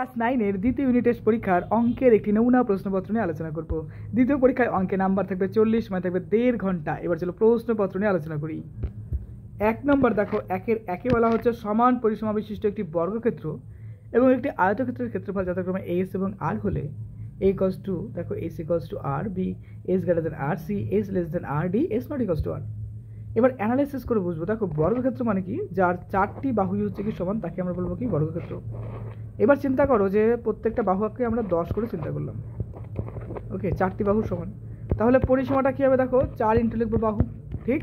Class 9-এর দ্বিতীয় unit test পরীক্ষার অঙ্কের একটি নমুনা প্রশ্নপত্র নিয়ে আলোচনা করব। দ্বিতীয় পরীক্ষায় অঙ্কে নাম্বার থাকবে 40, সময় থাকবে 1.5 ঘন্টা। এবার চলো প্রশ্নপত্র নিয়ে আলোচনা করি। 1 নম্বর দেখো, একে বলা হচ্ছে সমান পরিসীমা বিশিষ্ট একটি বর্গক্ষেত্র এবং একটি আয়তক্ষেত্রের ক্ষেত্রফল যথাক্রমে এস এবং আর হলে a equals to দেখো s equals to r, b s greater than r, c s less than r, d s not equals to r। এবার অ্যানালাইসিস করে বুঝবো। দেখো বর্গক্ষেত্র মানে কি, যার 4টি বাহুই হচ্ছে কি সমান, তাকে আমরা বলবো কি বর্গক্ষেত্র। এবার চিন্তা করো যে প্রত্যেকটা বাহুকে আমরা 10 করে চিন্তা করলাম। ওকে, 4টি বাহু সমান, তাহলে পরিসীমাটা কি হবে? দেখো 4 ইন্টু লিখবো বাহু, ঠিক?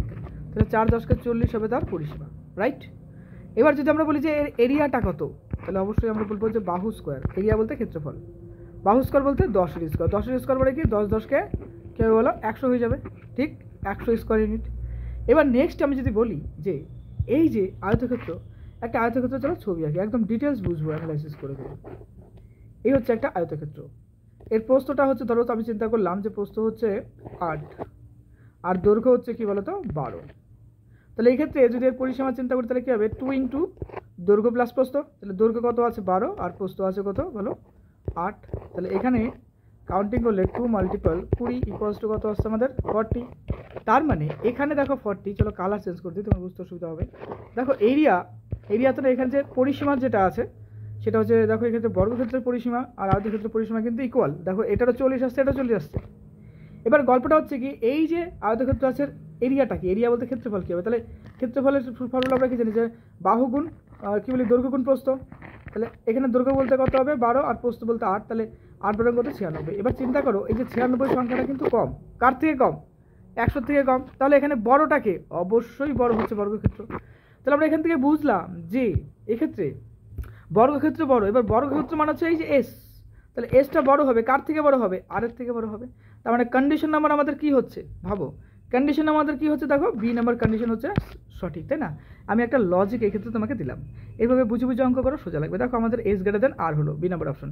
তাহলে 4 10 কে 40 হবে তার পরিসীমা, রাইট? এবার যদি আমরা বলি যে এর এরিয়াটা কত, তাহলে অবশ্যই আমরা বলবো যে বাহু স্কোয়ার। এরিয়া বলতে ক্ষেত্রফল, বাহু স্কোয়ার বলতে 10 এর স্কোয়ার। 10 এর স্কোয়ার মানে কি 10 10 কে কি হবে বলো? 100 হয়ে যাবে, ঠিক? 100 স্কোয়ার ইউনিট। এবার নেক্সট আমি যদি বলি যে এই যে আয়তক্ষেত্র, একটা আয়তক্ষেত্র, চলো ছবি আঁকি, একদম ডিটেলস বুঝবো অ্যানালাইসিস করে করে। এই হচ্ছে একটা আয়তক্ষেত্র, এর প্রস্থটা হচ্ছে, ধরো তো আমি চিন্তা করলাম যে প্রস্থ হচ্ছে 8 আর দৈর্ঘ্য হচ্ছে কি বলতো 12। তাহলে এই ক্ষেত্রে যদি এর পরিসীমা চিন্তা করি তাহলে কি হবে? 2 ইন্টু দৈর্ঘ্য প্লাস প্রস্থ। তাহলে দৈর্ঘ্য কত আছে? 12 আর প্রস্থ আছে কত বলো? 8। তাহলে এখানে কাউন্টিং করলে 2 মাল্টিপল 20 ইকুয়ালস টু কত আসছে আমাদের? 40। তার মানে এখানে দেখো 40, চলো কালার চেঞ্জ করে দিই, তোমার বুঝতে অসুবিধা হবে। দেখো এরিয়া তো এখানে যে পরিসীমা যেটা আছে সেটা হচ্ছে, দেখো এক্ষেত্রে বর্গক্ষেত্রের পরিসীমা আর আয়তক্ষেত্রের পরিসীমা কিন্তু ইকুয়াল। দেখো এটারও 40 আসছে, এটাও 40 আসছে। এবার গল্পটা হচ্ছে কি, এই যে আয়তক্ষেত্র আছে এরিয়াটা কি? এরিয়া বলতে ক্ষেত্রফল কি হবে? তাহলে ক্ষেত্রফলের ফর্মুলা আমরা কি জানি যে বাহু গুণ কি বলি দৈর্ঘ্য গুণ প্রস্থ। তাহলে এখানে দৈর্ঘ্য বলতে কত হবে? 12 আর প্রস্থ বলতে 8। তাহলে 8 বরং কত? 96। এবার চিন্তা করো এই যে 96 সংখ্যাটা কিন্তু কম, কার থেকে কম? 100 থেকে কম। তাহলে এখানে বড়টাকে অবশ্যই বড় হচ্ছে বর্গক্ষেত্র। তাহলে আমরা এখান থেকে বুঝলাম যে এক্ষেত্রে বর্গক্ষেত্র বড়। এবার বর্গক্ষেত্র মানে হচ্ছে এই যে এস, তাহলে এসটা বড় হবে, কার থেকে বড় হবে? আর এর থেকে বড় হবে। তার মানে কন্ডিশন নাম্বার আমাদের কি হচ্ছে ভাবো? কন্ডিশন আমাদের কি হচ্ছে? দেখো বি নাম্বার কন্ডিশন হচ্ছে সঠিক, তাই না? আমি একটা লজিক এক্ষেত্রে তোমাকে দিলাম, এইভাবে বুঝে বুঝে অঙ্ক করো, সোজা লাগবে। দেখো আমাদের এস গ্রেটার দেন আর হলো, বি নাম্বার অপশন।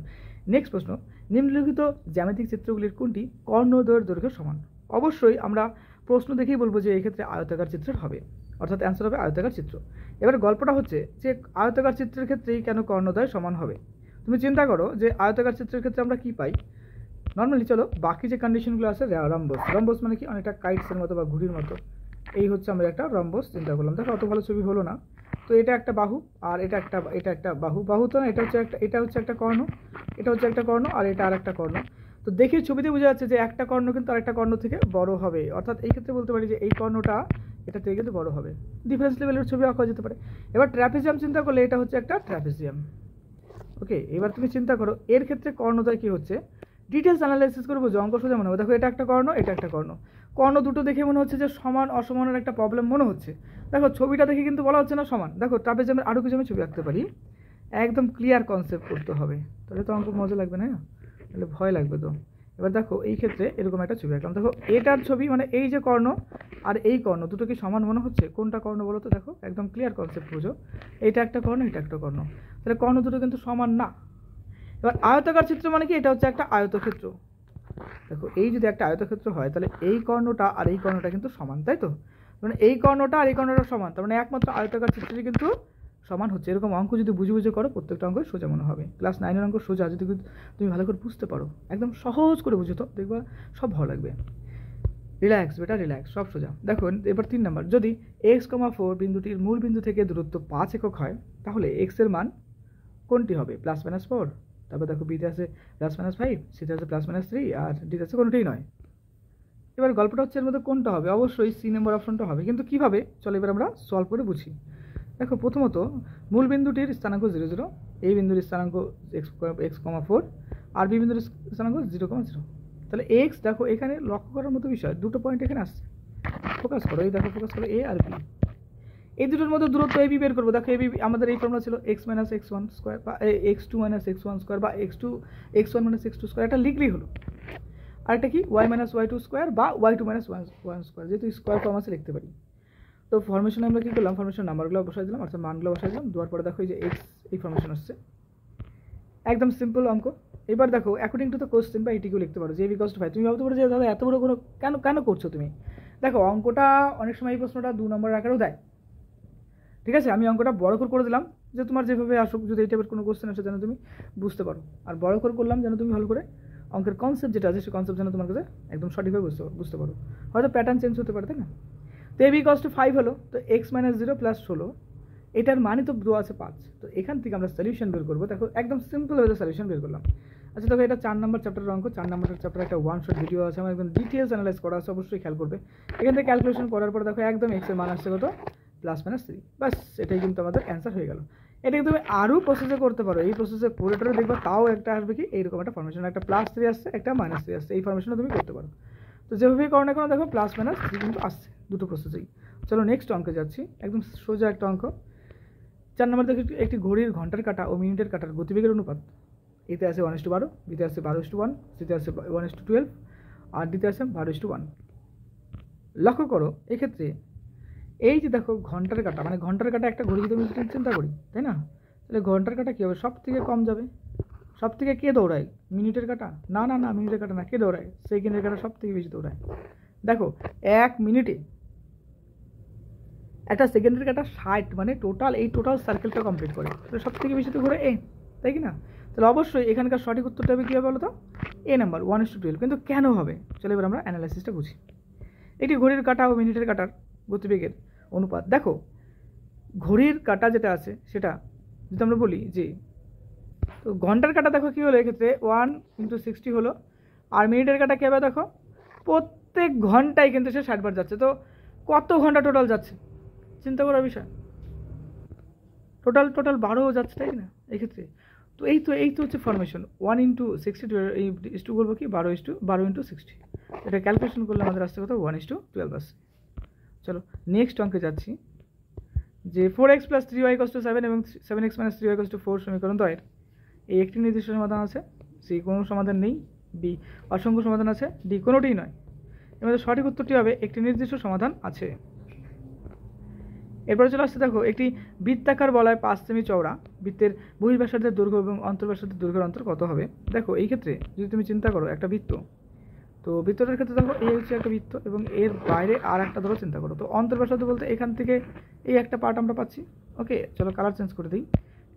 নেক্সট প্রশ্ন, নিম্নলিখিত জ্যামিতিক চিত্রগুলির কোনটি কর্ণদ্বয়ের দৈর্ঘ্য সমান? অবশ্যই আমরা প্রশ্ন দেখেই বলবো যে এই ক্ষেত্রে আয়তাকার চিত্রের হবে, অর্থাৎ অ্যান্সার হবে আয়তাকার চিত্র। এবার গল্পটা হচ্ছে যে আয়তাকার চিত্রের ক্ষেত্রেই কেন কর্ণদ্বয় সমান হবে? তুমি চিন্তা করো যে আয়তাকার চিত্রের ক্ষেত্রে আমরা কি পাই নর্মালি। চলো বাকি যে কন্ডিশনগুলো আছে, রম্বস, রম্বস মানে কি? অনেকটা কাইটসের মতো বা ঘুড়ির মতো। এই হচ্ছে আমরা একটা রম্বস চিন্তা করলাম। দেখো অত ভালো ছবি হলো না, তো এটা একটা বাহু আর এটা একটা বাহু তো না, এটা হচ্ছে একটা কর্ণ, এটা হচ্ছে একটা কর্ণ আর এটা আর একটা কর্ণ। তো দেখে ছবিতে বোঝা যাচ্ছে যে একটা কর্ণ কিন্তু আরেকটা কর্ণ থেকে বড় হবে, অর্থাৎ এই ক্ষেত্রে বলতে পারি যে এই কর্ণটা এটা থেকে কিন্তু বড় হবে। ডিফারেন্স লেভেলের ছবি আঁকা যেতে পারে। এবার ট্র্যাপিজিয়াম চিন্তা করলে এটা হচ্ছে একটা ট্র্যাপিজিয়াম। ওকে, এবার তুমি চিন্তা করো এর ক্ষেত্রে কর্ণদ্বয় কি হচ্ছে, ডিটেলস অ্যানালাইসিস করবো, অঙ্ক সোজা মনে হবে। দেখো এটা একটা কর্ণ, এটা একটা কর্ণ, কর্ণ দুটো দেখে মনে হচ্ছে যে সমান অসমানের একটা প্রবলেম মনে হচ্ছে। দেখো ছবিটা দেখে কিন্তু বলা হচ্ছে না সমান। দেখো ট্রাপিজিয়ামের আরও কিছু আমি ছবি আঁকতে পারি, একদম ক্লিয়ার কনসেপ্ট করতে হবে, তাহলে তো অঙ্ক মজা লাগবে না, তাহলে ভয় লাগবে তো। এবার দেখো এই ক্ষেত্রে এরকম একটা ছবি আঁকলাম। দেখো এটার ছবি মানে এই যে কর্ণ আর এই কর্ণ দুটো কি সমান মনে হচ্ছে? কোনটা কর্ণ বলো তো? দেখো একদম ক্লিয়ার কনসেপ্ট বুঝো, এটা একটা কর্ণ, এটা একটা কর্ণ, তাহলে কর্ণ দুটো কিন্তু সমান না। এবার আয়তাকার চিত্র মানে কি? এটা হচ্ছে একটা আয়তক্ষেত্র। দেখো এই যদি একটা আয়তক্ষেত্র হয় তাহলে এই কর্ণটা আর এই কর্ণটা কিন্তু সমান, তাই তো? মানে এই কর্ণটা আর এই কর্ণটা সমান, তার মানে একমাত্র আয়তাকার চিত্রটি কিন্তু সমান হচ্ছে। এরকম অঙ্ক যদি বুঝে বুঝে করো প্রত্যেকটা অঙ্ক সোজা মনে হবে। ক্লাস 9-এর অঙ্ক সোজা যদি তুমি ভালো করে বুঝতে পারো, একদম সহজ করে বুঝো তো দেখবা সব ভালো লাগবে। রিল্যাক্স বেটা রিল্যাক্স, সব সোজা। দেখো এবার 3 নম্বর, যদি x,4 বিন্দুটির মূল বিন্দু থেকে দূরত্ব 5 একক হয় তাহলে x এর মান কোনটি হবে? +-4। তারপর দেখো বিতে আছে +-5, সিতে আছে +-3 আর ডিতে আছে কোনোটাই নয়। এবার গল্পটা হচ্ছে এর মধ্যে কোনটা হবে? অবশ্যই সি নম্বর অপশনটা হবে, কিন্তু কিভাবে? চলো এবার আমরা সলভ করে বুঝি। দেখো প্রথমত মূল বিন্দুটির স্থানাঙ্ক 0 0, এই বিন্দুর স্থানাঙ্ক x,4 আর বি বিন্দুর স্থানাঙ্ক 0,0। তাহলে x, দেখো এখানে লক্ষ্য করার মতো বিষয়, দুটো পয়েন্ট এখানে আসছে, ফোকাস করো, এই দেখো ফোকাস করো এ আর বি, এই দুটোর মধ্যে দূরত্ব এবি বের করবো। দেখো এবি আমাদের এই ফর্মুলা ছিল x-x1² বা x2-x1² বা x1-x2², এটা লিখলেই হলো। আর এটা কি y-y2² বা y2-y1², যেহেতু স্কোয়ার ফর্ম আছে লিখতে পারি। তো ফর্মেশনে আমরা কী করলাম, ফর্মেশন নাম্বারগুলো বসাই দিলাম, অর্থাৎ মানগুলো বসাই দিলাম, দেওয়ার পরে দেখো এই যে এক্স এই ফর্মেশন আসছে, একদম সিম্পল অঙ্ক। এবার দেখো অ্যাকর্ডিং টু দ্য কোশ্চেন বা এটিকেও লিখতে পারো যে a = 5। তুমি ভাবতে পারো যে দাদা এত বড় কোনো কেন করছো তুমি? দেখো অঙ্কটা অনেক সময় এই প্রশ্নটা 2 নম্বর আকারেও দেয়, ঠিক আছে, আমি অঙ্কটা বড় করে দিলাম যে তোমার যেভাবে আসুক, যদি এই টাইপের কোনো কোশ্চেন আসে যেন তুমি বুঝতে পারো, আর বড় করলাম যেন তুমি ভালো করে অঙ্কের কনসেপ্ট যেটা আছে সেই কনসেপ্ট যেন তোমার কাছে একদম সঠিকভাবে বুঝতে পারো। হয়তো প্যাটার্ন চেঞ্জ হতে পারে, তাই না? তো এবি ইকুয়ালস টু 5 হলো, তো এক্স মাইনাস 0 প্লাস 16, এটার মানে তো দেওয়া আছে 5। তো এখান থেকে আমরা সলিউশন বের করবো। দেখো একদম সিম্পল ওয়েতে সলিউশন বের করলাম। আচ্ছা দেখো, এটা 4 নম্বর চ্যাপ্টারের অঙ্ক। 4 নম্বর চ্যাপ্টারে একটা ওয়ান শট ভিডিও আছে, আমার একদম ডিটেলস অ্যানালাইজ করা আছে, অবশ্যই খেয়াল করবে। এখান থেকে ক্যালকুলেশন করার পর দেখো একদম এক্সের মান আসছে কত, প্লাস মাইনাস 3, বাস এটাই কিন্তু আমাদের অ্যান্সার হয়ে গেল। এটাকে তুমি আরও প্রসেসে করতে পারো, এই প্রসেসে পুরোটারে দেখবা তাও একটা আসবে কি এইরকম একটা ফর্মেশন, একটা প্লাস 3 আসছে, একটা মাইনাস 3 আসছে, এই ফর্মেশনটা তুমি করতে পারো। তো যেভাবেই করো না কেন দেখো প্লাস মাইনাস 3 কিন্তু আসছে দুটো প্রসেসেই। চলো নেক্সট অঙ্কে যাচ্ছি, একদম সোজা একটা অঙ্ক। 4 নম্বর দেখো, একটি ঘড়ির ঘন্টার কাঁটা ও মিনিটের কাঁটার গতিবেগের অনুপাত, এতে আছে 1:12, বিতে আছে 12:1, সিতে আছে 1:12 আর দিতে আছে 12:1। লক্ষ্য করো এক্ষেত্রে এই যে দেখো ঘন্টার কাঁটা, মানে ঘন্টার কাঁটা একটা ঘড়ি যদি আমি চিন্তা করি, তাই না? তাহলে ঘন্টার কাঁটা কী হবে, সব থেকে কম যাবে। সব থেকে কে দৌড়ায়, মিনিটের কাঁটা? না না না, মিনিটের কাঁটা না, কে দৌড়ায়, সেকেন্ডের কাঁটা সব থেকে বেশি দৌড়ায়। দেখো 1 মিনিটে একটা সেকেন্ডের কাঁটা 60, মানে টোটাল সার্কেলটা কমপ্লিট করে, তাহলে সব থেকে বেশি তো ঘুরে এ, তাই কি না? তাহলে অবশ্যই এখানকার সঠিক উত্তরটা হবে কী হবে বলো তো, এ নাম্বার 1:12। কিন্তু কেন হবে, চলো এবার আমরা অ্যানালাইসিসটা বুঝি। এটি ঘড়ির কাঁটা ও মিনিটের কাঁটার গতিবেগের অনুপাত। দেখো ঘড়ির কাঁটা যেটা আছে সেটা যদি আমরা বলি যে, তো ঘন্টার কাঁটা দেখো কী হলো এক্ষেত্রে 1 × 60 হলো, আর মিনিটের কাঁটা কী হবে দেখো, প্রত্যেক ঘন্টায় কিন্তু সে 60 বার যাচ্ছে। তো কত ঘন্টা টোটাল যাচ্ছে চিন্তা করার বিষয়, টোটাল 12 যাচ্ছে, তাই না এক্ষেত্রে? তো এই তো হচ্ছে ফরমেশন 1 × 60 ইস্টু বলবো কি 12:60। এটা ক্যালকুলেশন করলে আমাদের আসছে কত, 1:12 আসছে। চলো নেক্সট অঙ্কে যাচ্ছি, যে 4x + 3y = 7 এবং 7x - 3y = 4 সমীকরণ দ্বয়ের এই একটি নির্দিষ্ট সমাধান আছে, সি কোনো সমাধান নেই, বি অসংখ্য সমাধান আছে, ডি কোনোটিই নয়। এর মধ্যে সঠিক উত্তরটি হবে একটি নির্দিষ্ট সমাধান আছে। এরপরে চলে আসছে দেখো, একটি বৃত্তাকার বলয় 5 সেমি চওড়া, বৃত্তের বহির্ব্যাসার্ধের দৈর্ঘ্য এবং অন্তর্ব্যাসার্ধের দৈর্ঘ্যের অন্তর কত হবে। দেখো এই ক্ষেত্রে যদি তুমি চিন্তা করো একটা বৃত্ত, তো বৃত্তটার ক্ষেত্রে দেখো এই হচ্ছে একটা বৃত্ত এবং এর বাইরে আর একটা ধরো চিন্তা করো, তো অন্তর্ব্যাসার্ধ বলতে এখান থেকে এই একটা পার্ট আমরা পাচ্ছি, ওকে চলো কালার চেঞ্জ করে দিই,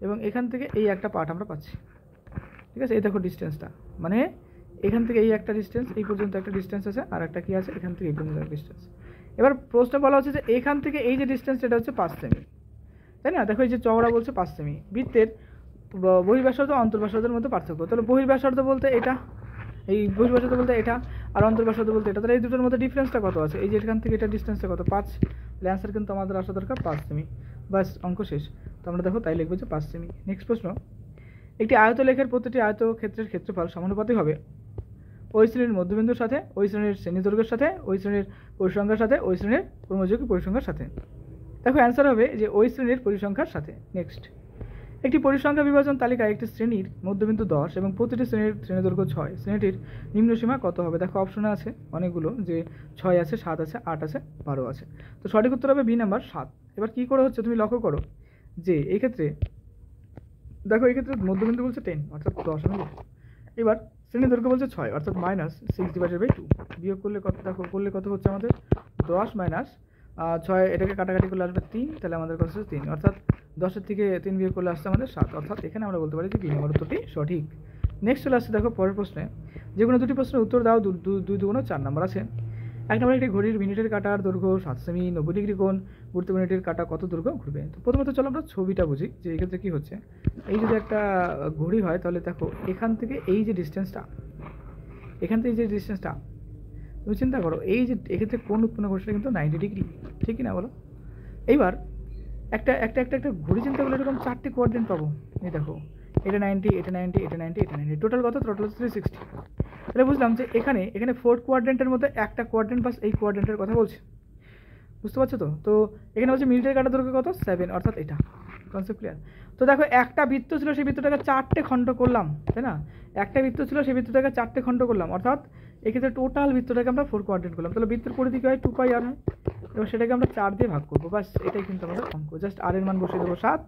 এবং এখান থেকে এই একটা পার্ট আমরা পাচ্ছি, ঠিক আছে? এই দেখো ডিস্টেন্সটা, মানে এখান থেকে এই একটা ডিস্টেন্স, এই পর্যন্ত একটা ডিস্টেন্স আছে, আর একটা কি আছে এখান থেকে এই পর্যন্ত একটা ডিস্টেন্স। এবার প্রশ্ন বলা হচ্ছে যে এখান থেকে এই যে ডিস্টেন্স এটা হচ্ছে 5 সেমি, তাই না? দেখো এই যে চওড়া বলছে 5 সেমি, বৃত্তের বহির্ব্যাসার্ধ অন্তর্ব্যাসার্ধের মধ্যে পার্থক্য, তাহলে বহির্ব্যাসার্ধ বলতে এটা, এই বহির্ব্যাসার্ধ বলতে এটা, আর অন্তর্ব্যাসার্ধ বলতে এটা, তাহলে এই দুটোর মধ্যে ডিফারেন্সটা কত আছে, এই যে এখান থেকে এটা ডিস্টেন্সটা কত, 5। তাহলে অ্যান্সার কিন্তু আমাদের আসা দরকার 5 সেমি, বাস অঙ্ক শেষ। তো আমরা দেখো তাই লিখবো যে 5 সেমি। নেক্সট প্রশ্ন, একটি আয়তলেখের প্রতিটি আয়তক্ষেত্রের ক্ষেত্রফল সমানুপাতিক হবে ওই শ্রেণীর মধ্যবিন্দুর সাথে, ওই শ্রেণীর শ্রেণীদৈর্ঘ্যের সাথে, ওই শ্রেণীর পরিসংখ্যার সাথে, ওই শ্রেণীর ক্রমযোগী পরিসংখ্যার সাথে। দেখো অ্যান্সার হবে যে ওই শ্রেণীর পরিসংখ্যার সাথে। নেক্সট, একটি পরিসংখ্যা বিভাজন তালিকায় একটি শ্রেণীর মধ্যবিন্দু 10 এবং প্রতিটি শ্রেণীর শ্রেণীদৈর্ঘ্য 6, শ্রেণীটির নিম্নসীমা কত হবে। দেখো অপশনে আছে অনেকগুলো, যে 6 আছে, 7 আছে, 8 আছে, 12 আছে। তো সঠিক উত্তর হবে বি নাম্বার 7। এবার কী করে হচ্ছে তুমি লক্ষ্য করো যে এই ক্ষেত্রে দেখো এই ক্ষেত্রে মধ্যবিন্দু বলছে 10 অর্থাৎ 10 আমি লিখি। এবার শ্রেণী দৈর্ঘ্য বলছে 6 অর্থাৎ -6/2, বিয়োগ করলে কত, দেখো করলে কত হচ্ছে আমাদের 10 - 6, এটাকে কাটাকাটি করলে আসবে 3, তাহলে আমাদের কত হচ্ছে 3, অর্থাৎ 10-এর থেকে 3 বিয়োগ করলে আসছে আমাদের 7, অর্থাৎ এখানে আমরা বলতে পারি যে বি নম্বর উত্তরটি সঠিক। নেক্সট চলে আসছে দেখো পরের প্রশ্নে, যে কোনো দুটি প্রশ্নের উত্তর দাও, 2 × 4 নাম্বার আছে। 1 নম্বরে একটি ঘড়ির মিনিটের কাঁটার দৈর্ঘ্য 7 সেমি, 90 ডিগ্রি কোণ, ঘুরতে মিনিটের কাঁটা কত দৈর্ঘ্য ঘুরবে। তো প্রথমত চলো আমরা ছবিটা বুঝি যে এক্ষেত্রে কী হচ্ছে। এই যদি একটা ঘড়ি হয় তাহলে দেখো এখান থেকে এই যে ডিস্টেন্সটা, এখান থেকে যে ডিস্টেন্সটা তুমি চিন্তা করো, এই যে এক্ষেত্রে কোণ উৎপন্ন করছে কিন্তু 90 ডিগ্রি, ঠিক কি না বলো? এইবার একটা একটা একটা একটা ঘড়ি চিন্তা করলে এরকম 4টে কোয়াড্রেন্ট পাবো, এই দেখো এটা 90, এটা 90, এটা 90, এটা 90, টোটাল কত, টোটাল 360। তাহলে বুঝলাম যে এখানে 4 কোয়াড্রেন্টের মধ্যে একটা কোয়াড্রেন্ট বাস এই কোয়াড্রেন্টের কথা বলছে, বুঝতে পারছো তো? তো এখানে হচ্ছে মিনিটের কাঁটা দৈর্ঘ্য কত, 7, অর্থাৎ এটা কনসেপ্ট ক্লিয়ার। তো দেখো একটা বৃত্ত ছিল, সেই বৃত্তটাকে 4টে খণ্ড করলাম, তাই না? একটা বৃত্ত ছিল, সেই বৃত্তটাকে 4টে খণ্ড করলাম, অর্থাৎ এক্ষেত্রে টোটাল বৃত্তটাকে আমরা 4 কোয়াড্রেন্ট করলাম। তাহলে বৃত্তের পরিধি কি হয়, 2πr হয়, এবং সেটাকে আমরা 4 দিয়ে ভাগ করবো, বাস এটাই কিন্তু আমাদের অঙ্ক। জাস্ট আর এর মান বসিয়ে দেবো 7,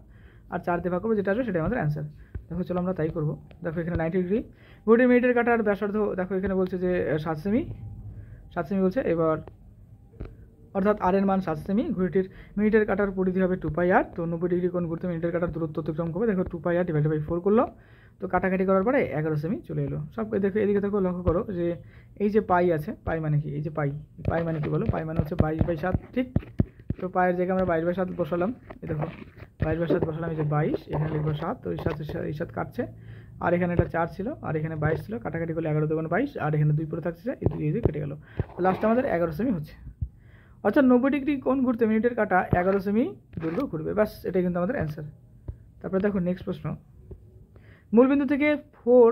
আর 4 দিয়ে ভাগ করবো, যেটা আসবে সেটাই আমাদের অ্যান্সার। দেখো চলো আমরা তাই করবো। দেখো এখানে 90 ডিগ্রি, ঘড়ির মিনিটের কাঁটার ব্যাসার্ধ দেখো এখানে বলছে যে 7 সেমি, 7 সেমি বলছে। এবার অর্থাৎ আর এর মান 7 সেমি, ঘড়িটির মিনিটের কাটার পরিধি হবে 2πr। তো 90 ডিগ্রি কোণ ঘুরতে মিনিটের কাটার দূরত্ব অতিক্রম করবে, দেখো 2πr ডিভাইডেড বাই 4 করলো, তো কাটাকাটি করার পরে 11 সেমি চলে এলো। সব দেখো এদিকে দেখো, লক্ষ্য করো যে এই যে পাই আছে, পাই মানে কি, এই যে পাই মানে কি বলো, পাই মানে হচ্ছে 22/7, ঠিক। তো পায়ের জায়গায় আমরা 22/7 বসালাম, এই দেখো 22/7 বসালাম, এই যে 22, এখানে লিখবো 7, তো এই 7 কাটছে, আর এখানে এটা 4 ছিল, আর এখানে 22 ছিল, কাটাকাটি করলে 11 2 22, আর এখানে 2 পরে থাকছে, এই 2 কেটে গেল, তো লাস্ট আমাদের 11 সেমি হচ্ছে। অর্থাৎ 90 ডিগ্রি কোণ ঘুরতে মিনিটের কাটা 11 সেমি দৈর্ঘ্য ঘুরবে, ব্যাস এটাই কিন্তু আমাদের অ্যান্সার। তারপরে দেখো নেক্সট প্রশ্ন, মূলবিন্দু থেকে 4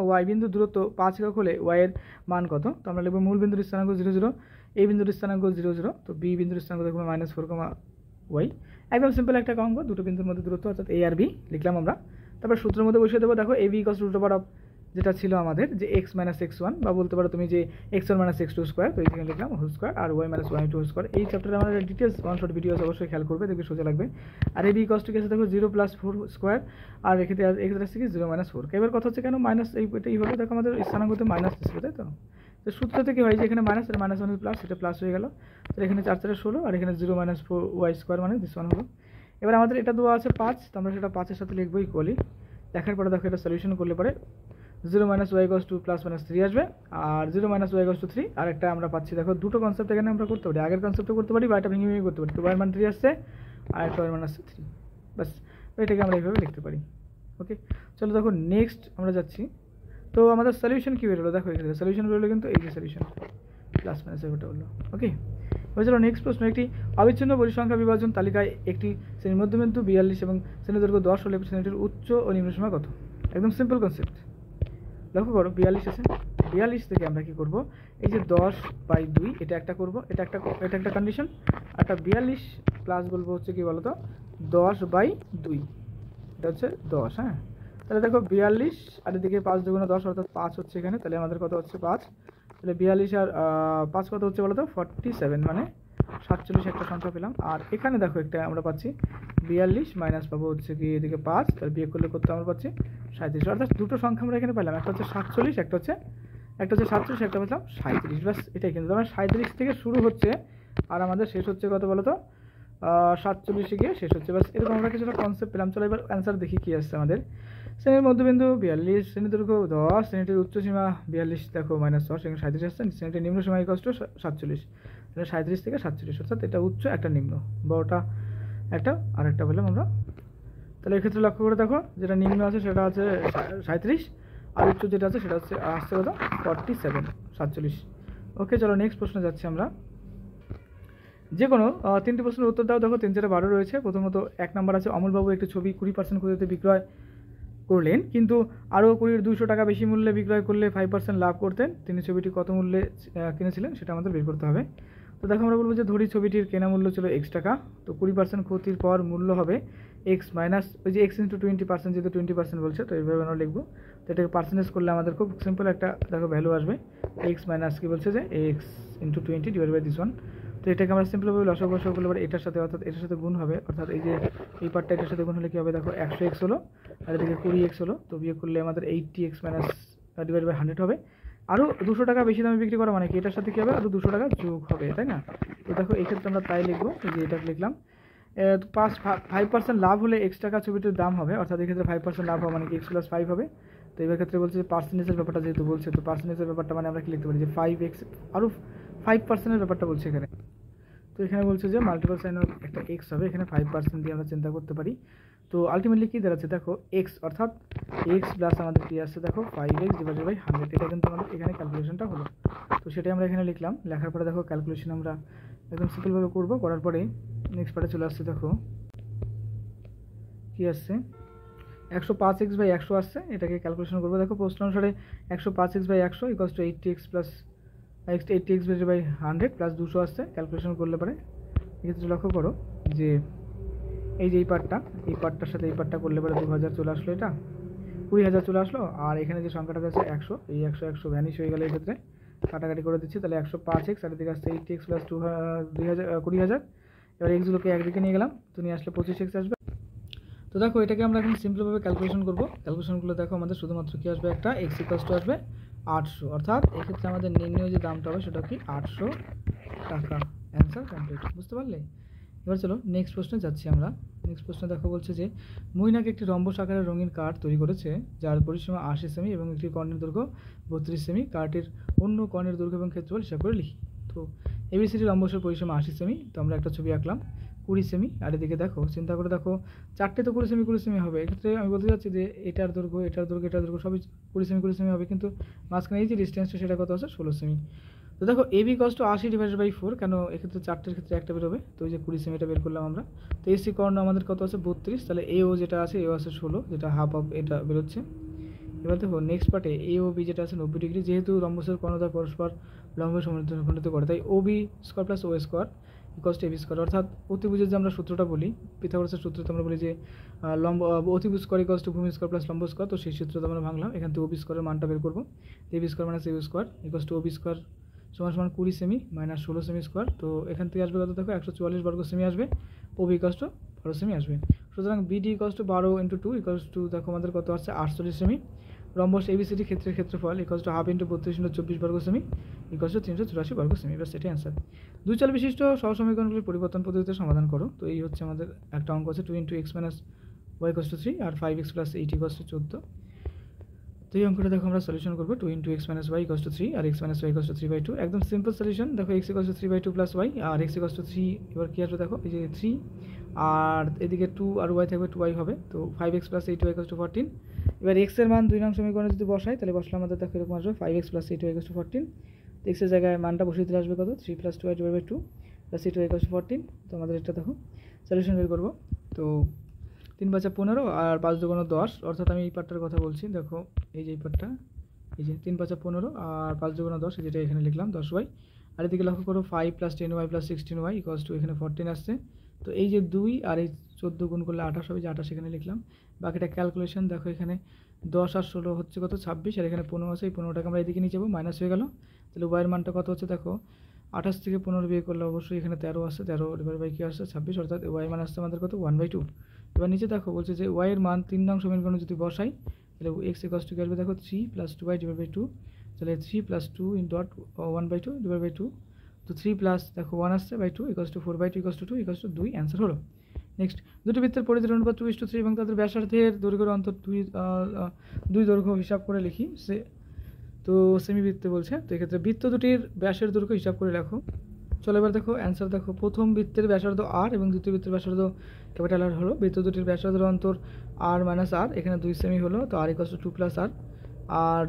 ওয়াই বিন্দু দূরত্ব 5 একক হলে ওয়াই এর মান কত? তো আমরা লিখবো মূল বিন্দুর স্থানাঙ্ক 0 0, এই বিন্দুর স্থানাঙ্ক 0 0, তো বি বিন্দুর স্থানাঙ্ক দেখবো -4, ওয়াই। একদম সিম্পল একটা অঙ্ক, দুটো বিন্দুর মধ্যে দূরত্ব অর্থাৎ এ আর বি লিখলাম আমরা। তারপর সূত্রের মধ্যে বসিয়ে দেবো, দেখো A B equals root over of যেটা ছিল আমাদের যে x - x1, বা বলতে পারো তুমি যে x1 - x2 স্কোয়ার, তো এখানে লিখলাম হোল স্কোয়ার, আর y - y2 হোল স্কোয়ার। এই চ্যাপ্টারে আমাদের ডিটেলস ওয়ান শর্ট ভিডিও অবশ্যই খেয়াল করবে, দেখবে সোজা লাগবে। আর এই বি ইকুয়ালস টু কি আছে দেখো 0 + 4 স্কোয়ার, আর এক্ষেত্রে আসছে কি 0 - 4। এবার কথা হচ্ছে কেন মাইনাস, এই হলো দেখো আমাদের স্থানাঙ্কতে মাইনাস ছিল, তাই তো। তো সূত্র থেকে হয় যে এখানে মাইনাস, আর মাইনাস মানে প্লাস, এটা প্লাস হয়ে গেল, তো এখানে 4 4 16, আর এখানে 0 - 4 ওয়াই স্কোয়ার মানে দিস ওয়ান হলো। এবার আমাদের এটা দেওয়া আছে 5, তো আমরা সেটা 5 এর সাথে লিখবো ইকুয়ালি। দেখার পরে দেখো এটা সলিউশন করলে পরে 0 - y = 2 + -3 আসবে, আর 0 - y = 3, আর একটা আমরা পাচ্ছি দেখো দুটো কনসেপ্ট এখানে আমরা করতে পারি, আগের কনসেপ্টও করতে পারি বা এটা ভেঙে ভেঙে করতে পারি। 2 এর মান 3 আসছে, আর একটা এর মান আসছে 3, বাস এটাকে আমরা এইভাবে লিখতে পারি। ওকে, চলো দেখো নেক্সট আমরা যাচ্ছি। তো আমাদের সলিউশন কী বেরোলো দেখো, এখানে সলিউশন বেরোলো কিন্তু এই যে সলিউশন প্লাস মাইনাস ওটা হলো। ওকে, এবার চলো নেক্সট প্রশ্ন, একটি অবিচ্ছিন্ন পরিসংখ্যা বিভাজন তালিকায় একটি শ্রেণীর মধ্যবিন্দু 42 এবং শ্রেণীর দৈর্ঘ্য 10 হলে শ্রেণীটির উচ্চ ও নিম্ন সীমা কত? একদম সিম্পল কনসেপ্ট, লক্ষ্য করো 42 আছে, 42 থেকে আমরা কি করব, এই যে 10/2 এটা একটা করব, এটা একটা কন্ডিশন, আর 42 প্লাস বলবো হচ্ছে কি বলতো 10/2, এটা হচ্ছে 10। হ্যাঁ, তাহলে দেখো 42 আর এদিকে 5 × 10 অর্থাৎ 5 হচ্ছে এখানে, তাহলে আমাদের কত হচ্ছে 5, তাহলে 42 আর 5 কত হচ্ছে বলতো 47, মানে 47 একটা সংখ্যা পেলাম। আর এখানে দেখো একটা আমরা পাচ্ছি 42 মাইনাস পাবো হচ্ছে কি এদিকে 5, তাহলে বিয়োগ করলে করতে আমরা পাচ্ছি 37, অর্থাৎ দুটো সংখ্যা আমরা এখানে পেলাম, একটা হচ্ছে 47, একটা হচ্ছে 47, একটা পেলাম 37, বাস এটাই। কিন্তু আমরা 37 থেকে শুরু হচ্ছে আর আমাদের শেষ হচ্ছে কত বলতো 47 গিয়ে শেষ হচ্ছে, বাস এরকম আমরা কিছুটা কনসেপ্ট পেলাম। চলো এবার অ্যান্সার দেখি কি আসছে আমাদের। শ্রেণীর মধ্যবিন্দু 42, শ্রেণীর দৈর্ঘ্য 10, শ্রেণীটির উচ্চ সীমা 42 দেখো -10, এখানে 37 আসছে, শ্রেণীটির নিম্ন সীমা = 47, তাহলে 37 থেকে 47, অর্থাৎ এটা উচ্চ একটা নিম্ন, বড়টা একটা আর একটা বললাম আমরা। তাহলে এক্ষেত্রে লক্ষ্য করে দেখো যেটা নিম্ন আছে সেটা আছে 37, আর উচ্চ যেটা আছে সেটা হচ্ছে আসছে কত 47, 47। ওকে, চলো নেক্সট প্রশ্নে যাচ্ছি আমরা। যে কোনো 3টি প্রশ্নের উত্তর দাও, দেখো 3 4 12 রয়েছে। প্রথমত 1 নম্বর আছে অমলবাবু একটি ছবি 20% ক্ষতিতে বিক্রয় করলেন, কিন্তু আরও 200 টাকা বেশি মূল্যে বিক্রয় করলে 5% লাভ করতেন। তিনি ছবিটি কত মূল্যে কিনেছিলেন সেটা আমাদের বের করতে হবে। তো দেখো আমরা বলবো যে ধরি ছবিটির কেনা মূল্য ছিল x টাকা, তো 20% ক্ষতির পর মূল্য হবে x মাইনাস ওই যে x × 20%, যেহেতু 20% বলছে তো এইভাবে আমরা লিখবো। তো এটাকে পার্সেন্টেজ করলে আমাদের খুব সিম্পল একটা দেখো ভ্যালু আসবে, x মাইনাস কি বলছে যে x × 20 divide by this one. তো এটাকে আমরা সিম্পলভাবে লসাগু করলে পরে এটার সাথে অর্থাৎ এটার সাথে গুণ হবে, অর্থাৎ এই যে এই পার্টটা এটার সাথে গুণ হলে কী হবে দেখো 100x হলো, আর এদিকে 20x হলো, তো বিয়োগ করলে আমাদের 80x মাইনাস ডিভাইড বাই 100 হবে। আরও 200 টাকা বেশি দামে বিক্রি করা মানে কি এটার সাথে কী হবে আরও 200 টাকা যোগ হবে, তাই না? তো দেখো এই ক্ষেত্রে আমরা তাই লিখবো, এই যে এটা লিখলাম 5% লাভ হলে x টাকা ছবিটির দাম হবে, অর্থাৎ এক্ষেত্রে 5% লাভ হবে মানে কি x + 5 হবে। তো এবার ক্ষেত্রে বলছে যে পার্সেন্টেজের ব্যাপারটা যেহেতু বলছে, তো পার্সেন্টেজের ব্যাপারটা মানে আমরা কি লিখতে পারি যে 5x আরও 5%-এর ব্যাপারটা বলছে এখানে। তো এখানে বলছে যে মাল্টিপল সাইন অফ একটা x হবে, এখানে 5% দিয়ে আমরা চিন্তা করতে পারি। তো আলটিমেটলি কী দাঁড়াচ্ছে দেখো x, অর্থাৎ x প্লাস আমাদের কী আসছে দেখো 5x ডিভাইডেড বাই 100, এটা কিন্তু আমাদের এখানে ক্যালকুলেশনটা হলো। তো সেটাই আমরা এখানে লিখলাম, লেখার পরে দেখো ক্যালকুলেশন আমরা একদম সিম্পলভাবে করবো, করার পরে নেক্সট পার্টে চলে আসছে, দেখো কী আসছে 105x/100 আসছে, এটাকে ক্যালকুলেশন করবো। দেখো প্রশ্ন অনুসারে 105x/100 = 80x plus 80x by 100 plus 200 আসছে, ক্যালকুলেশন করলে পরে এক্ষেত্রে লক্ষ্য করো যে এই যে এই পার্টটার সাথে এই পার্টটা করলে পরে 2000 চলে আসলো, এটা 20000 চলে আসলো, আর এখানে যে সংখ্যাটা আছে 100, এই 100 ভ্যানিশ হয়ে গেলে এক্ষেত্রে কাটাকাটি করে দিচ্ছি, তাহলে 105x আর এদিকে আসছে 80x প্লাস 20000। এবার এক্সগুলোকে একদিকে নিয়ে গেলাম, তো নিয়ে আসলে 25x আসবে। তো দেখো এটাকে আমরা এখন সিম্পলভাবে ক্যালকুলেশন করবো, ক্যালকুলেশনগুলো দেখো আমাদের শুধুমাত্র কী আসবে একটা x = আসবে 800, অর্থাৎ এক্ষেত্রে আমাদের নির্ণয় যে দামটা হবে সেটা কি 800 টাকা। Answer complete. বুঝতে পারলে? এবার চলো নেক্সট প্রশ্নে যাচ্ছি আমরা। নেক্সট প্রশ্নে দেখো বলছে যে মৈনাক একটি রম্বস আকারের রঙিন কার্ড তৈরি করেছে যার পরিসীমা 80 সেমি এবং একটি কর্ণের দৈর্ঘ্য 32 সেমি। কার্ডটির অন্য কর্ণের দৈর্ঘ্য এবং ক্ষেত্রফল হিসাব করে লিখি। তো এবিসিডি রম্বসের পরিসীমা 80 সেমি, তো আমরা একটা ছবি আঁকলাম 20 সেমি। আর এদিকে দেখো, চিন্তা করে দেখো, চারটে তো 20 সেমি হবে। এক্ষেত্রে আমি বলতে চাচ্ছি যে এটার দৈর্ঘ্য এটার দৈর্ঘ্য এটার দৈর্ঘ্য সবই 20 সেমি হবে, কিন্তু মাঝখানে এই যে ডিস্টেন্সটা সেটা কত আছে 16 সেমি। তো দেখো এবি কস্ট 80/4, কেন এক্ষেত্রে চারটের ক্ষেত্রে একটা বেরোবে, তো এই যে 20 সেমিটা বের করলাম আমরা। তো এসি কর্ণ আমাদের কত আছে 32, তাহলে এও যেটা আছে এও আছে 16, যেটা হাফ অফ এটা বেরোচ্ছে। এবার দেখো নেক্সট পার্টে এ ও বি যেটা আছে 90 ডিগ্রি, যেহেতু রম্বসের কর্ণদ্বয় পরস্পর লম্ব সমখণ্ডিত করে, তাই O B square plus O square equals to AB square. অর্থাৎ অতিভুজের যে আমরা সূত্রটা বলি, পিথাগোরাসের সূত্রতে আমরা বলি যে লম্ব অতিভুজ স্কোয়ার ইকোয়াস টু ভূমি স্কোয়ার প্লাস লম্ব স্কোয়ার। তো সেই সূত্রটা আমরা ভাঙলাম, এখান থেকে ও বি স্কোয়ারের মানটা বের করবো। AB square minus AB square equals to O B square সমান সমান 20 সেমি মাইনাস 16 সেমি স্কোয়ার। তো এখান থেকে আসবে কত দেখো 144 বর্গ সেমি আসবে, ও বি ইকোয়াস টু 12 সেমি আসবে। সুতরাং BD equals to 12 × 2 equals to দেখো আমাদের কত আসছে 48 সেমি। রম্বস এবিসিডি ক্ষেত্রের ক্ষেত্রফল ইকোয়াস টু হাফ × 32 × 24 বর্গ সেমি ইকোয়াস টু 384 বর্গ সেমি। এবার সেটাই অ্যান্সার। দুই চল বিশিষ্ট সহসমীকরণগুলির পরিবর্তন পদ্ধতিতে সমাধান করো। তো এই হচ্ছে আমাদের একটা অঙ্ক আছে 2 × x - y = 3 আর 5x + 8 = 14। তো এই অঙ্কটা দেখো আমরা সলিউশন করবো 2 × x - y = 3 আর x - y = 3/2। একদম সিম্পল সলিউশন। দেখো x = 3/2 + y আর x = 3। এবার কি আসবে দেখো, এই যে 3 আর এদিকে 2 আর y থাকবে 2y হবে। তো 5x + 8y = 14। এবার x এর মান 2 নং সমীকরণে যদি বসাই তাহলে বসলে আমাদের দেখো এরকম আসবে 5x + 8y = 14। তো x এর জায়গায় মানটা বসিয়ে দিলে আসবে কত 3 + 2y / 2 + 8y = 14। তো আমাদের এটা দেখো সলিউশন বের করবো। তো 3 × 5 = 15 আর 5 × 2 = 10। অর্থাৎ আমি এই পার্টটার কথা বলছি, দেখো এই যে এই পার্টটা, এই যে 3 × 5 = 15 আর 5 × 2 = 10, যেটা এখানে লিখলাম 10y। আর এদিকে লক্ষ্য করো 5 + 10y + 16y = এখানে 14 আসছে। তো এই যে 2 আর এই 14 গুণ করলে 28 হবে, যে 28 এখানে লিখলাম। বাকিটা ক্যালকুলেশন দেখো, এখানে 10 আর 16 হচ্ছে কত 26, আর এখানে 15 আছে, এই 15টাকে আমরা এদিকে নিয়ে যাবো, মাইনাস হয়ে গেল। তাহলে ওয়াইয়ের মানটা কত হচ্ছে দেখো, 28 থেকে 15 বিয়োগ করলে অবশ্যই এখানে 13 আসছে, 13 কি আসছে 26, অর্থাৎ ওয়াই মান আসছে আমাদের কত 1/2। এবার নিচে দেখো বলছে যে ওয়াইয়ের মান 3 নং সমীকরণে যদি বসাই তাহলে x = কি আসবে দেখো 3 + 2y / 2। তাহলে 3 + 2 × 1/2 / 2। তো 3 প্লাস দেখো 1 আসছে বাই 2 = 4/2 = 2 = 2 অ্যান্সার হলো। নেক্সট, দুটি বৃত্তের পরিধির অনুপাত 2:3 এবং তাদের ব্যাসার্ধের দৈর্ঘ্যের অন্তর 2 দৈর্ঘ্য হিসাব করে লিখি। তো সেমিবৃত্তে বলছে, তো এক্ষেত্রে বৃত্ত দুটির ব্যাসের দৈর্ঘ্য হিসাব করে রাখো। চলো এবার দেখো অ্যান্সার দেখো, প্রথম বৃত্তের ব্যাসার্ধ r এবং দ্বিতীয় বৃত্তের ব্যাসার্ধ ক্যাপিটাল R হলো। বৃত্ত দুটির ব্যাসার্ধের অন্তর r - r, এখানে 2 সেমি হলো, তো r = 2 + r। আর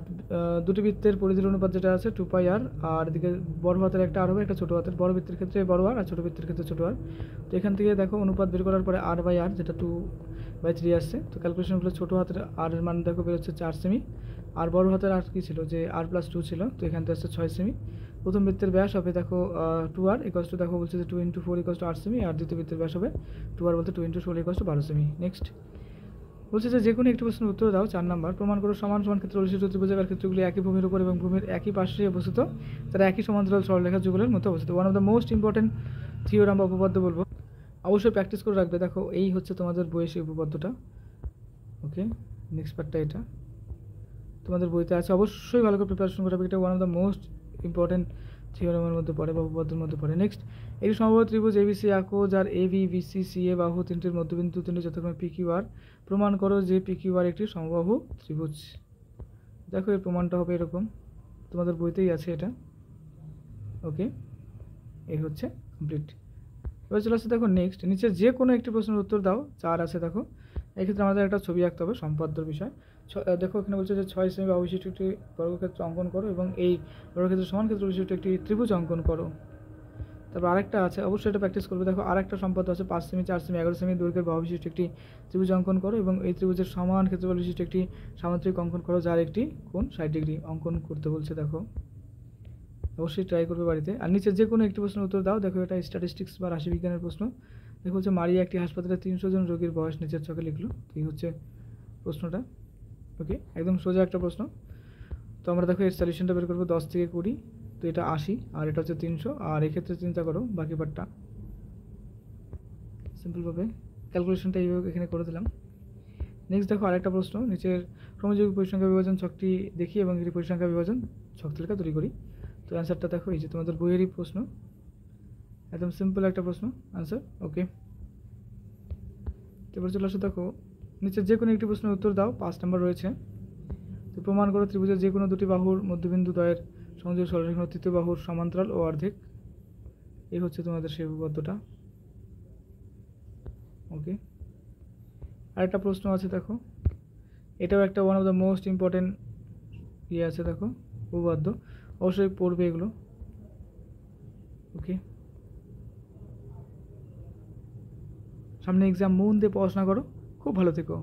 দুটি বৃত্তের পরিধির অনুপাত যেটা আছে 2πr, আর এদিকে বড় হাতের একটা r হবে, একটা ছোটো হাতের। বড় বৃত্তের ক্ষেত্রে বড় r আর ছোটো বৃত্তের ক্ষেত্রে ছোটো r। তো এখান থেকে দেখো অনুপাত বের করার পরে r/r যেটা 2/3 আসছে। তো ক্যালকুলেশনগুলো ছোটো হাতের r এর মান দেখো বেরোচ্ছে 4 সেমি, আর বড় হাতের r কী ছিল যে r + 2 ছিল, তো এখান থেকে আসছে 6 সেমি। প্রথম বৃত্তের ব্যাস হবে দেখো 2r = দেখো বলছে যে 2 × 4 = 8 সেমি, আর দ্বিতীয় বৃত্তের ব্যাস হবে 2r বলতে 2 × 16 = 12 সেমি। নেক্সট বলছে যে কোনো একটি প্রশ্নের উত্তর দাও। 4 নাম্বার, প্রমাণ করো সমান সমান ক্ষেত্র বিশিষ্ট ত্রিভুজাকার ক্ষেত্রগুলি একই ভূমির উপর এবং ভূমির একই পাশে অবস্থিত, তারা একই সমান্তরাল সরলরেখা যুগলের মধ্যে অবস্থিত। One of the most important theorem বা উপপাদ্য বলবো, অবশ্যই প্র্যাকটিস করে রাখবে। দেখো এই হচ্ছে তোমাদের বইয়ে সেই উপপাদ্যটা। ওকে, নেক্সট পার্টটা এটা তোমাদের বইতে আছে, অবশ্যই ভালো করে প্রিপারেশন করবে। এটা one of the most important থিওরামের মধ্যে পড়ে বা উপপাদ্যের মধ্যে পড়ে। নেক্সট, একটি সমবাহু ত্রিভুজ এবিসি আঁকো, যার এবি বিসি সিএ বাহু তিনটির মধ্যবিন্দু তিনটি যথাক্রমে PQR। প্রমাণ করো যে PQR একটি সমবাহু ত্রিভুজ। দেখো এর প্রমাণটা হবে এরকম, তোমাদের বইতেই আছে এটা। ওকে, এই হচ্ছে কমপ্লিট। এবার চলে আসছে দেখো নেক্সট, নিচের যে কোনো একটি প্রশ্নের উত্তর দাও। 4 আছে দেখো, এক্ষেত্রে আমাদের একটা ছবি আঁকতে হবে সম্পাদ্যর বিষয়। দেখো এখানে বলছে যে 6 সেমি বাহু বিশিষ্ট একটি বর্গক্ষেত্র অঙ্কন করো এবং এই বর্গক্ষেত্রের সমান ক্ষেত্র বিশিষ্ট একটি ত্রিভুজ অঙ্কন করো। তারপর আরেকটা আছে, অবশ্যই এটা প্র্যাকটিস করবে। দেখো আরেকটা সম্পাদ্য আছে 5 সেমি 4 সেমি 11 সেমি দৈর্ঘ্যের বাহু বিশিষ্ট একটি ত্রিভুজ অঙ্কন করো এবং এই ত্রিভুজের সমান ক্ষেত্রফল বিশিষ্ট একটি সামান্তরিক অঙ্কন করো, যার একটি কোণ 60 ডিগ্রি অঙ্কন করতে বলছে। দেখো অবশ্যই ট্রাই করবে বাড়িতে। আর নিচে যে কোনো একটি প্রশ্নের উত্তর দাও। দেখো এটা স্ট্যাটিস্টিক্স বা রাশিবিজ্ঞানের প্রশ্ন। দেখো হচ্ছে মারিয়া একটি হাসপাতালে 300 জন রোগীর বয়স নিচের ছকে লিখলো। এই হচ্ছে প্রশ্নটা। ওকে, একদম সোজা একটা প্রশ্ন। তো আমরা দেখো এর সলিউশনটা বের করবো 10 থেকে 20। তো এটা 80 আর এটা হচ্ছে 300। আর এক্ষেত্রে চিন্তা করো বাকি পার্টটা সিম্পলভাবে ক্যালকুলেশনটা এইভাবে এখানে করে দিলাম। নেক্সট দেখো আরেকটা প্রশ্ন, নিচের ক্রমযোগী পরিসংখ্যা বিভাজন ছকটি দেখি এবং এটি পরিসংখ্যা বিভাজন ছক তালিকা তৈরি করি। তো অ্যান্সারটা দেখো, এই যে তোমাদের বইয়েরই প্রশ্ন। একদম সিম্পল একটা প্রশ্ন, আনসার। ওকে, এবার চলে আসো, দেখো নিচের যে কোনো একটি প্রশ্নের উত্তর দাও, 5 নম্বর রয়েছে। তো প্রমাণ করো ত্রিভুজের যে কোনো দুটি বাহুর মধ্যবিন্দু দ্বয়ের সংযোগ সরলরেখা তৃতীয় বাহুর সমান্তরাল ও অর্ধেক। এই হচ্ছে তোমাদের সেই উপপাদ্যটা। ওকে, আরেকটা প্রশ্ন আছে, দেখো এটাও একটা one of the most important ইয়ে আছে, দেখো উপপাদ্য, অবশ্যই পড়বে এগুলো। ওকে, সামনে এক্সাম, মন দিয়ে পড়াশোনা করো, খুব ভালো থেকো।